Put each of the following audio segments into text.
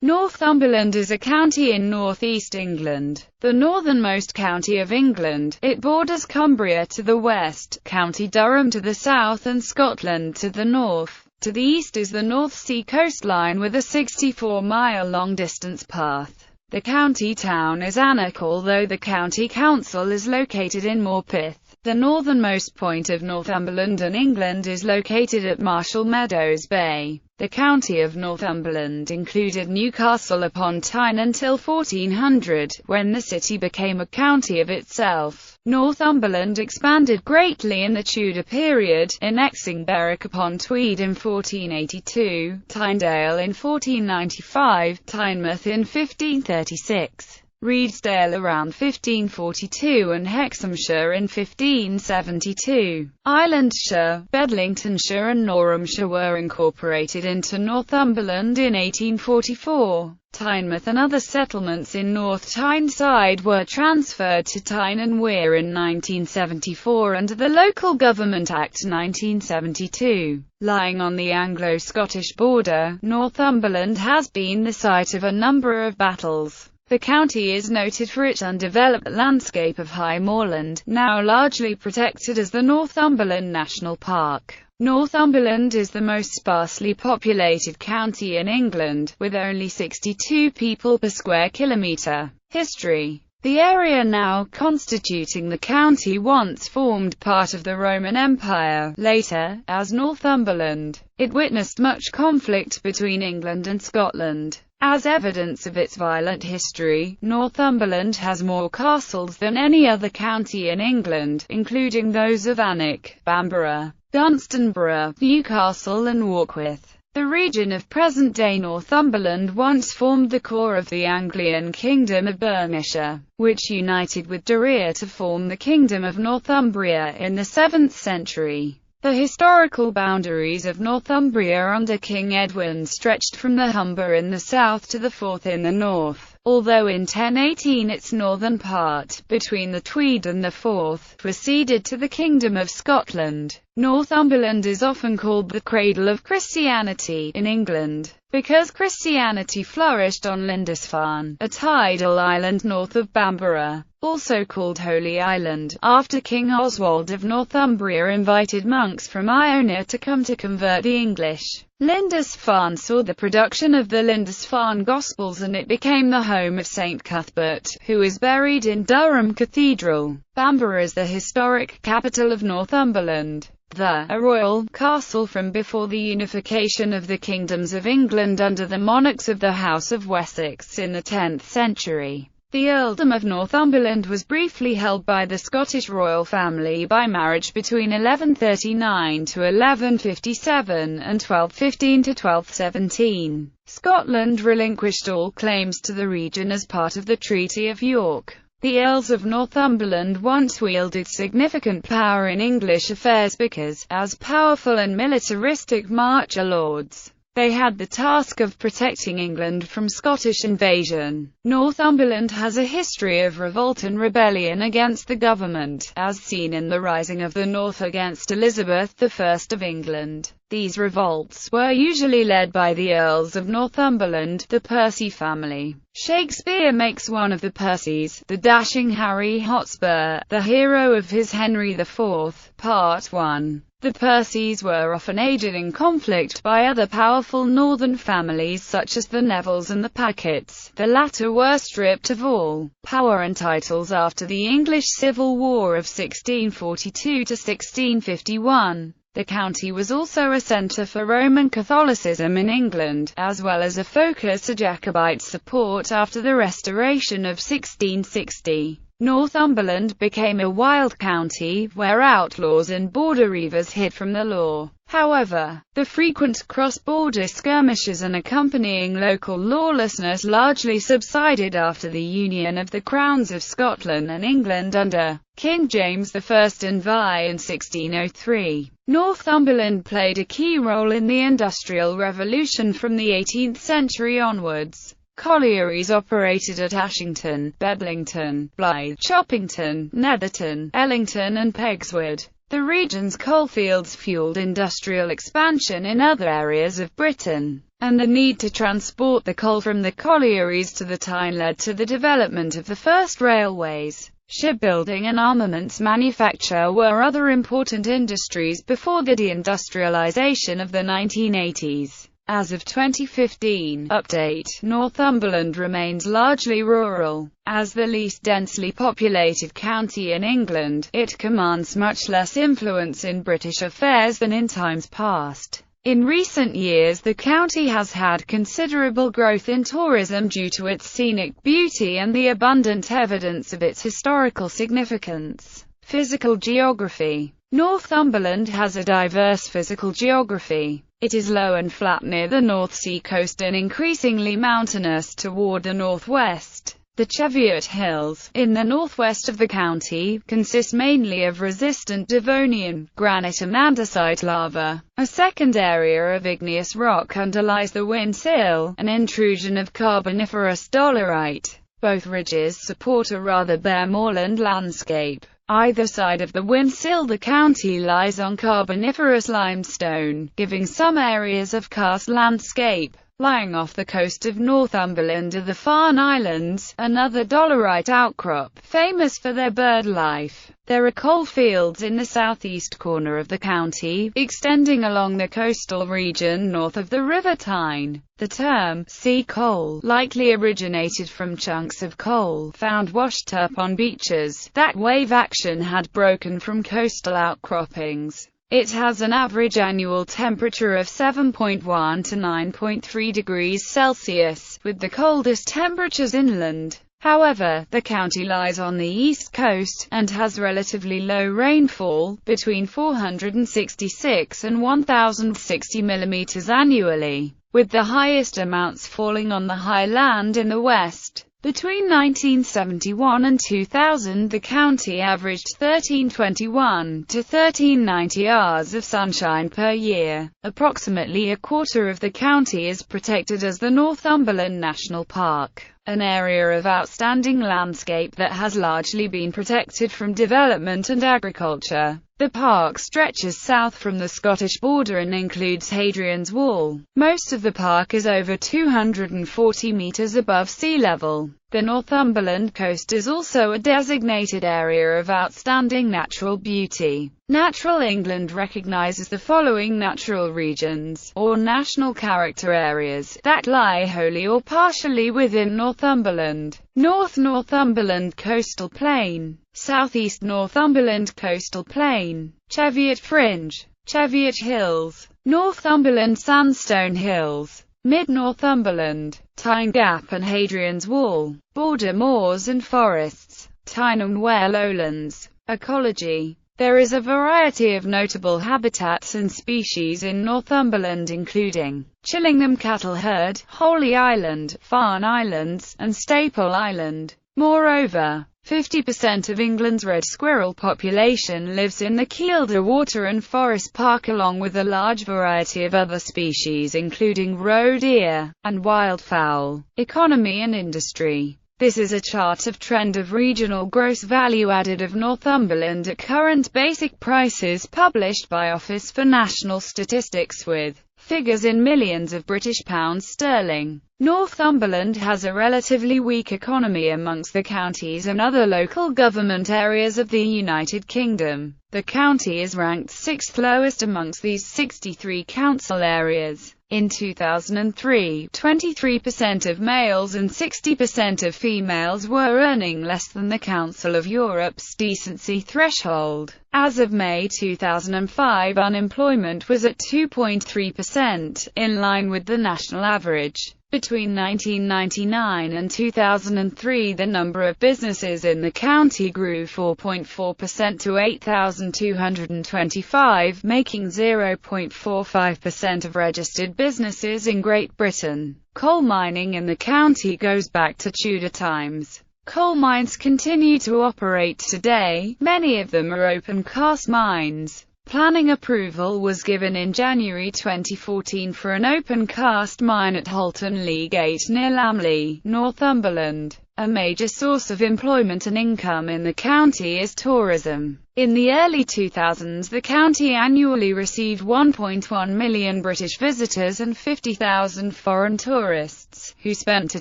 Northumberland is a county in northeast England, the northernmost county of England. It borders Cumbria to the west, County Durham to the south and Scotland to the north. To the east is the North Sea coastline with a 64-mile long-distance path. The county town is Alnwick, although the county council is located in Morpeth. The northernmost point of Northumberland and England is located at Marshall Meadows Bay. The county of Northumberland included Newcastle upon Tyne until 1400, when the city became a county of itself. Northumberland expanded greatly in the Tudor period, annexing Berwick upon Tweed in 1482, Tynedale in 1495, Tynemouth in 1536. Redesdale around 1542 and Hexhamshire in 1572. Islandshire, Bedlingtonshire and Norhamshire were incorporated into Northumberland in 1844. Tynemouth and other settlements in North Tyneside were transferred to Tyne and Wear in 1974 under the Local Government Act 1972. Lying on the Anglo-Scottish border, Northumberland has been the site of a number of battles. The county is noted for its undeveloped landscape of high moorland, now largely protected as the Northumberland National Park. Northumberland is the most sparsely populated county in England, with only 62 people per square kilometre. History. The area now constituting the county once formed part of the Roman Empire, later, as Northumberland. It witnessed much conflict between England and Scotland. As evidence of its violent history, Northumberland has more castles than any other county in England, including those of Alnwick, Bamborough, Dunstanburgh, Newcastle and Warkworth. The region of present-day Northumberland once formed the core of the Anglian kingdom of Bernicia, which united with Deira to form the Kingdom of Northumbria in the 7th century. The historical boundaries of Northumbria under King Edwin stretched from the Humber in the south to the Forth in the north, although in 1018 its northern part, between the Tweed and the Forth, was ceded to the Kingdom of Scotland. Northumberland is often called the cradle of Christianity in England, because Christianity flourished on Lindisfarne, a tidal island north of Bamborough, also called Holy Island, after King Oswald of Northumbria invited monks from Iona to come to convert the English. Lindisfarne saw the production of the Lindisfarne Gospels and it became the home of St. Cuthbert, who is buried in Durham Cathedral. Bamborough is the historic capital of Northumberland. A royal castle from before the unification of the kingdoms of England under the monarchs of the House of Wessex in the 10th century. The earldom of Northumberland was briefly held by the Scottish royal family by marriage between 1139 to 1157 and 1215 to 1217. Scotland relinquished all claims to the region as part of the Treaty of York. The Earls of Northumberland once wielded significant power in English affairs because, as powerful and militaristic marcher lords, they had the task of protecting England from Scottish invasion. Northumberland has a history of revolt and rebellion against the government, as seen in the Rising of the North against Elizabeth I of England. These revolts were usually led by the Earls of Northumberland, the Percy family. Shakespeare makes one of the Percys, the dashing Harry Hotspur, the hero of his Henry IV, Part 1. The Percys were often aided in conflict by other powerful northern families such as the Nevilles and the Packets. The latter were stripped of all power and titles after the English Civil War of 1642 to 1651. The county was also a centre for Roman Catholicism in England, as well as a focus of Jacobite support after the Restoration of 1660. Northumberland became a wild county, where outlaws and border reivers hid from the law. However, the frequent cross-border skirmishes and accompanying local lawlessness largely subsided after the union of the crowns of Scotland and England under King James I and Vi in 1603. Northumberland played a key role in the Industrial Revolution from the 18th century onwards. Collieries operated at Ashington, Bedlington, Blythe, Choppington, Netherton, Ellington and Pegswood. The region's coalfields fueled industrial expansion in other areas of Britain, and the need to transport the coal from the collieries to the Tyne led to the development of the first railways. Shipbuilding and armaments manufacture were other important industries before the deindustrialization of the 1980s. As of 2015 update, Northumberland remains largely rural. As the least densely populated county in England, it commands much less influence in British affairs than in times past. In recent years the county has had considerable growth in tourism due to its scenic beauty and the abundant evidence of its historical significance. Physical geography. Northumberland has a diverse physical geography. It is low and flat near the North Sea coast and increasingly mountainous toward the northwest. The Cheviot Hills, in the northwest of the county, consist mainly of resistant Devonian, granite and andesite lava. A second area of igneous rock underlies the Windsill, an intrusion of Carboniferous dolerite. Both ridges support a rather bare moorland landscape. Either side of the Windsill the county lies on Carboniferous limestone, giving some areas of karst landscape. Lying off the coast of Northumberland are the Farne Islands, another dolerite outcrop, famous for their bird life. There are coal fields in the southeast corner of the county, extending along the coastal region north of the River Tyne. The term, sea coal, likely originated from chunks of coal found washed up on beaches. That wave action had broken from coastal outcroppings. It has an average annual temperature of 7.1 to 9.3 degrees Celsius, with the coldest temperatures inland. However, the county lies on the east coast, and has relatively low rainfall, between 466 and 1,060 mm annually, with the highest amounts falling on the high land in the west. Between 1971 and 2000 the county averaged 1321 to 1390 hours of sunshine per year. Approximately a quarter of the county is protected as the Northumberland National Park, an area of outstanding landscape that has largely been protected from development and agriculture. The park stretches south from the Scottish border and includes Hadrian's Wall. Most of the park is over 240 meters above sea level. The Northumberland coast is also a designated area of outstanding natural beauty. Natural England recognizes the following natural regions, or national character areas, that lie wholly or partially within Northumberland. North Northumberland Coastal Plain, Southeast Northumberland Coastal Plain, Cheviot Fringe, Cheviot Hills, Northumberland Sandstone Hills, Mid-Northumberland, Tyne Gap and Hadrian's Wall, border moors and forests, Tyne and Wear lowlands. Ecology. There is a variety of notable habitats and species in Northumberland including Chillingham Cattle Herd, Holy Island, Farne Islands, and Staple Island. Moreover, 50% of England's red squirrel population lives in the Kielder Water and Forest Park along with a large variety of other species including roe deer, and wildfowl. Economy and industry. This is a chart of trend of regional gross value added of Northumberland at current basic prices published by Office for National Statistics with figures in millions of British pounds sterling. Northumberland has a relatively weak economy amongst the counties and other local government areas of the United Kingdom. The county is ranked 6th lowest amongst these 63 council areas. In 2003, 23% of males and 60% of females were earning less than the Council of Europe's decency threshold. As of May 2005, unemployment was at 2.3%, in line with the national average. Between 1999 and 2003, the number of businesses in the county grew 4.4% to 8,225, making 0.45% of registered businesses in Great Britain. Coal mining in the county goes back to Tudor times. Coal mines continue to operate today, many of them are open cast mines. Planning approval was given in January 2014 for an open cast mine at Holton Lee Gate near Lamley, Northumberland. A major source of employment and income in the county is tourism. In the early 2000s, the county annually received 1.1 million British visitors and 50,000 foreign tourists, who spent a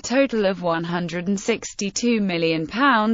total of £162 million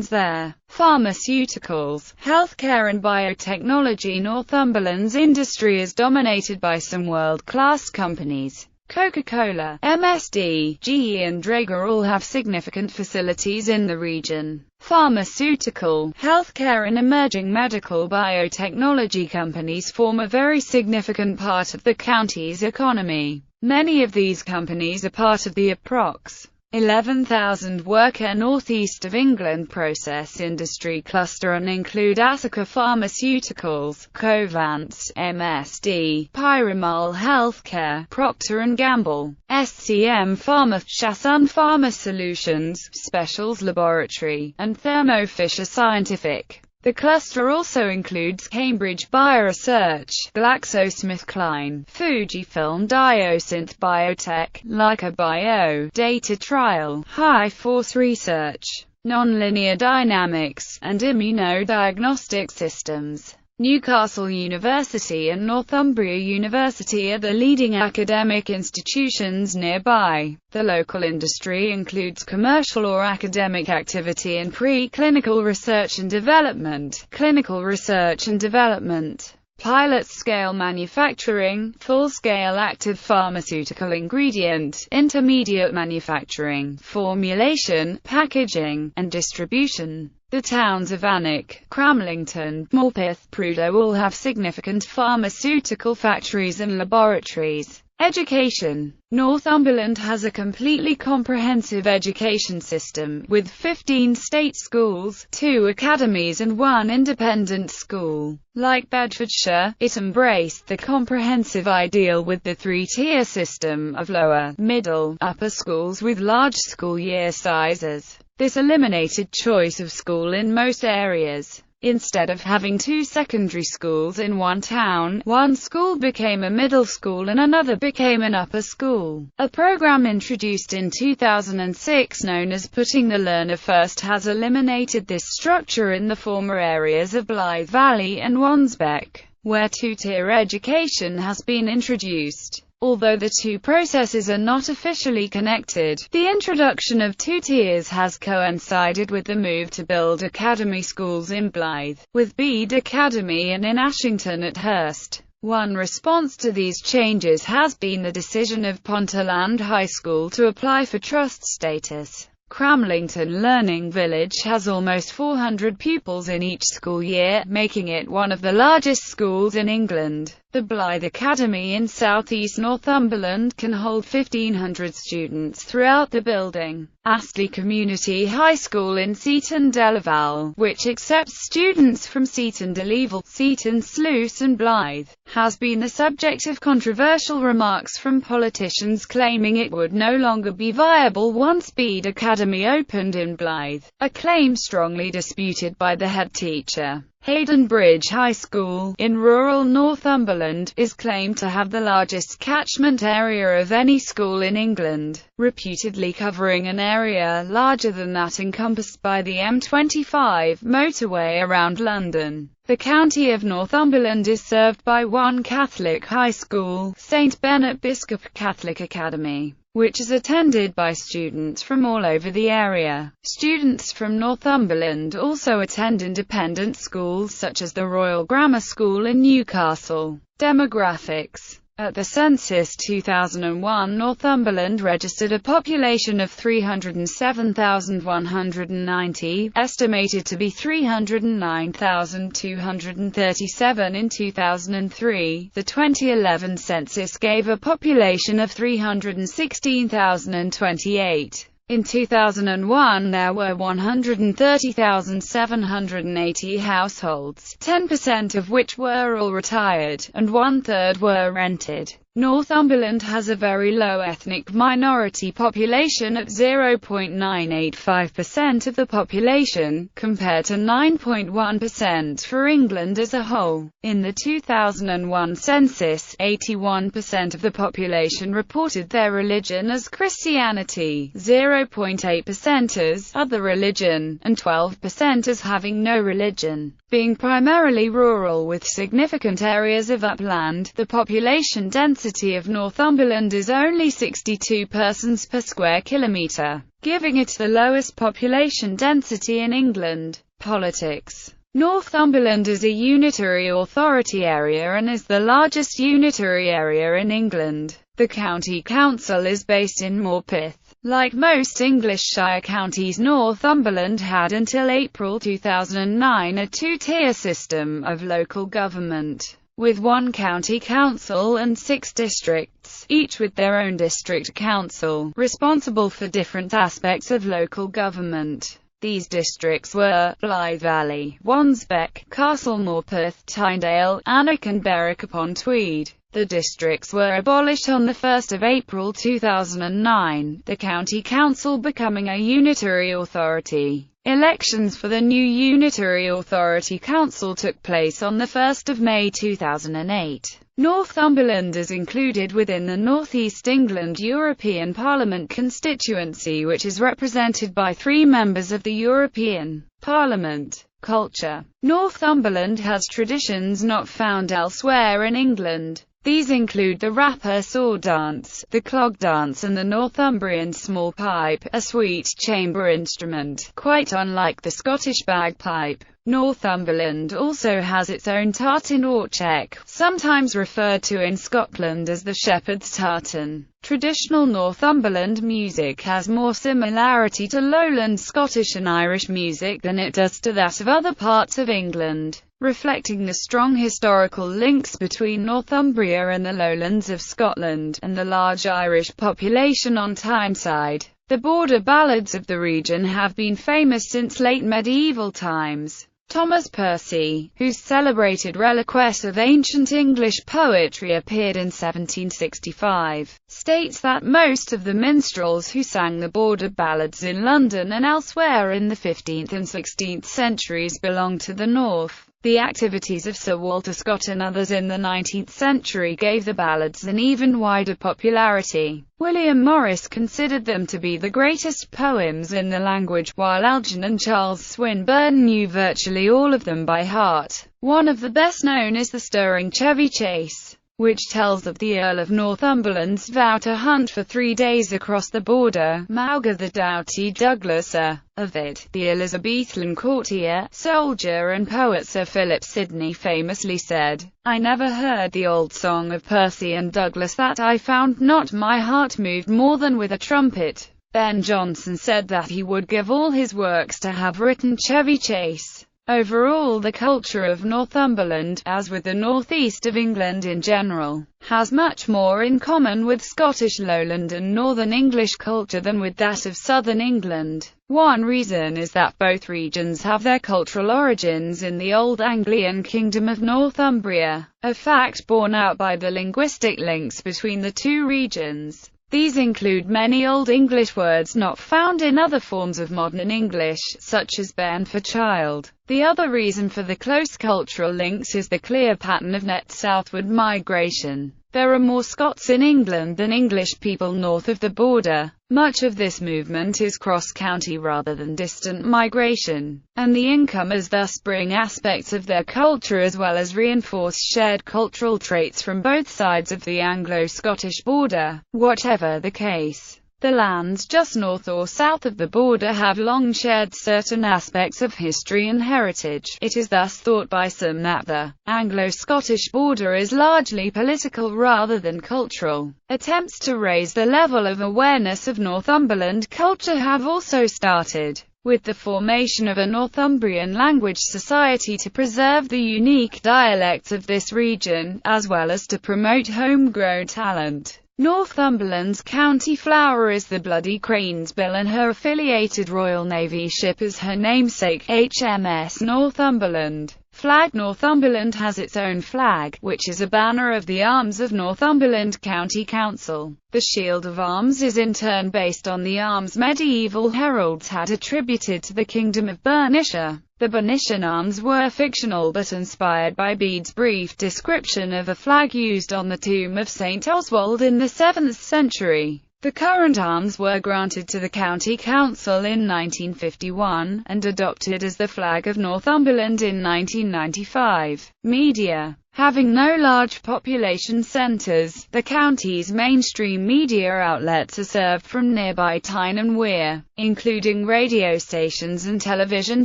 there. Pharmaceuticals, healthcare and biotechnology. Northumberland's industry is dominated by some world-class companies. Coca-Cola, MSD, GE and Draeger all have significant facilities in the region. Pharmaceutical, healthcare and emerging medical biotechnology companies form a very significant part of the county's economy. Many of these companies are part of the approx. 11,000 worker northeast of England process industry cluster and include Asaka Pharmaceuticals, Covance, MSD, Pyramol Healthcare, Procter & Gamble, SCM Pharma, Shasun Pharma Solutions, Specials Laboratory, and Thermo Fisher Scientific. The cluster also includes Cambridge Bioresearch, GlaxoSmithKline, Fujifilm Diosynth Biotech, Leica Bio, Data Trial, High Force Research, Nonlinear Dynamics, and Immunodiagnostic Systems. Newcastle University and Northumbria University are the leading academic institutions nearby. The local industry includes commercial or academic activity in pre-clinical research and development, clinical research and development, pilot-scale manufacturing, full-scale active pharmaceutical ingredient, intermediate manufacturing, formulation, packaging, and distribution. The towns of Alnwick, Cramlington, Morpeth, Prudhoe all have significant pharmaceutical factories and laboratories. Education. Northumberland has a completely comprehensive education system, with 15 state schools, 2 academies and 1 independent school. Like Bedfordshire, it embraced the comprehensive ideal with the 3-tier system of lower, middle, upper schools with large school year sizes. This eliminated choice of school in most areas. Instead of having 2 secondary schools in one town, one school became a middle school and another became an upper school. A program introduced in 2006 known as Putting the Learner First has eliminated this structure in the former areas of Blythe Valley and Wansbeck, where 2-tier education has been introduced. Although the two processes are not officially connected, the introduction of 2 tiers has coincided with the move to build academy schools in Blythe, with Bede Academy and in Ashington at Hurst. One response to these changes has been the decision of Ponteland High School to apply for trust status. Cramlington Learning Village has almost 400 pupils in each school year, making it one of the largest schools in England. The Blythe Academy in southeast Northumberland can hold 1,500 students throughout the building. Astley Community High School in Seaton Delaval, which accepts students from Seaton Delaval, Seaton Sluice and Blythe, has been the subject of controversial remarks from politicians claiming it would no longer be viable once Bede Academy opened in Blythe, a claim strongly disputed by the head teacher. Hayden Bridge High School, in rural Northumberland, is claimed to have the largest catchment area of any school in England, reputedly covering an area larger than that encompassed by the M25 motorway around London. The county of Northumberland is served by one Catholic high school, St. Bennet Biscop Catholic Academy, which is attended by students from all over the area. Students from Northumberland also attend independent schools such as the Royal Grammar School in Newcastle. Demographics. At the census 2001, Northumberland registered a population of 307,190, estimated to be 309,237 in 2003. The 2011 census gave a population of 316,028. In 2001 there were 130,780 households, 10% of which were all retired, and 1/3 were rented. Northumberland has a very low ethnic minority population at 0.985% of the population, compared to 9.1% for England as a whole. In the 2001 census, 81% of the population reported their religion as Christianity, 0.8% as other religion, and 12% as having no religion. Being primarily rural with significant areas of upland, the population density of Northumberland is only 62 persons per square kilometre, giving it the lowest population density in England. Politics. Northumberland is a unitary authority area and is the largest unitary area in England. The county council is based in Morpeth. Like most English shire counties, Northumberland had until April 2009 a two-tier system of local government, with one county council and 6 districts, each with their own district council, responsible for different aspects of local government. These districts were Blythe Valley, Wansbeck, Castle Morpeth, Tynedale, Alnwick and Berwick-upon-Tweed. The districts were abolished on 1 April 2009, the county council becoming a unitary authority. Elections for the new unitary authority council took place on 1 May 2008. Northumberland is included within the North East England European Parliament constituency, which is represented by 3 members of the European Parliament. Culture. Northumberland has traditions not found elsewhere in England. These include the rapper sword dance, the clog dance and the Northumbrian small pipe, a sweet chamber instrument, quite unlike the Scottish bagpipe. Northumberland also has its own tartan or check, sometimes referred to in Scotland as the shepherd's tartan. Traditional Northumberland music has more similarity to Lowland Scottish and Irish music than it does to that of other parts of England, reflecting the strong historical links between Northumbria and the lowlands of Scotland, and the large Irish population on Tyneside. The border ballads of the region have been famous since late medieval times. Thomas Percy, whose celebrated Reliquest of Ancient English Poetry appeared in 1765, states that most of the minstrels who sang the border ballads in London and elsewhere in the 15th and 16th centuries belonged to the north. The activities of Sir Walter Scott and others in the 19th century gave the ballads an even wider popularity. William Morris considered them to be the greatest poems in the language, while Algernon Charles Swinburne knew virtually all of them by heart. One of the best known is the stirring Chevy Chase, which tells of the Earl of Northumberland's vow to hunt for 3 days across the border. Mauger the doughty Douglaser. Of it, the Elizabethan courtier, soldier and poet Sir Philip Sidney famously said, "I never heard the old song of Percy and Douglas that I found not my heart moved more than with a trumpet." Ben Jonson said that he would give all his works to have written Chevy Chase. Overall, the culture of Northumberland, as with the northeast of England in general, has much more in common with Scottish Lowland and Northern English culture than with that of Southern England. One reason is that both regions have their cultural origins in the old Anglian kingdom of Northumbria, a fact borne out by the linguistic links between the two regions. These include many Old English words not found in other forms of modern English, such as bairn for child. The other reason for the close cultural links is the clear pattern of net southward migration. There are more Scots in England than English people north of the border. Much of this movement is cross-county rather than distant migration, and the incomers thus bring aspects of their culture as well as reinforce shared cultural traits from both sides of the Anglo-Scottish border. Whatever the case, the lands just north or south of the border have long shared certain aspects of history and heritage. It is thus thought by some that the Anglo-Scottish border is largely political rather than cultural. Attempts to raise the level of awareness of Northumberland culture have also started, with the formation of a Northumbrian language society to preserve the unique dialects of this region, as well as to promote homegrown talent. Northumberland's county flower is the bloody crane's bill, and her affiliated Royal Navy ship is her namesake, HMS Northumberland. Flag. Northumberland has its own flag, which is a banner of the arms of Northumberland County Council. The shield of arms is in turn based on the arms medieval heralds had attributed to the Kingdom of Bernicia. The Bernician arms were fictional but inspired by Bede's brief description of a flag used on the tomb of St. Oswald in the 7th century. The current arms were granted to the County Council in 1951, and adopted as the flag of Northumberland in 1995. Media. Having no large population centres, the county's mainstream media outlets are served from nearby Tyne and Wear, including radio stations and television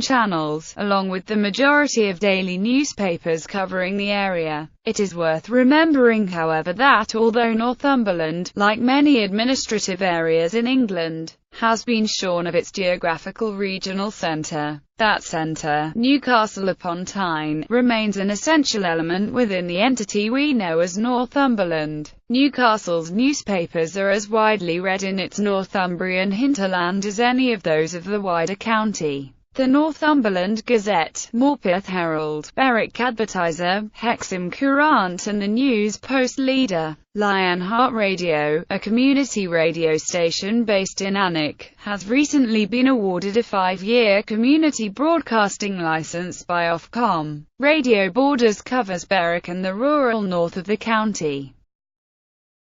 channels, along with the majority of daily newspapers covering the area. It is worth remembering, however, that although Northumberland, like many administrative areas in England, has been shorn of its geographical regional centre, that centre, Newcastle upon Tyne, remains an essential element within the entity we know as Northumberland. Newcastle's newspapers are as widely read in its Northumbrian hinterland as any of those of the wider county. The Northumberland Gazette, Morpeth Herald, Berwick Advertiser, Hexham Courant and the News Post Leader. Lionheart Radio, a community radio station based in Alnwick, has recently been awarded a 5-year community broadcasting license by Ofcom. Radio Borders covers Berwick and the rural north of the county.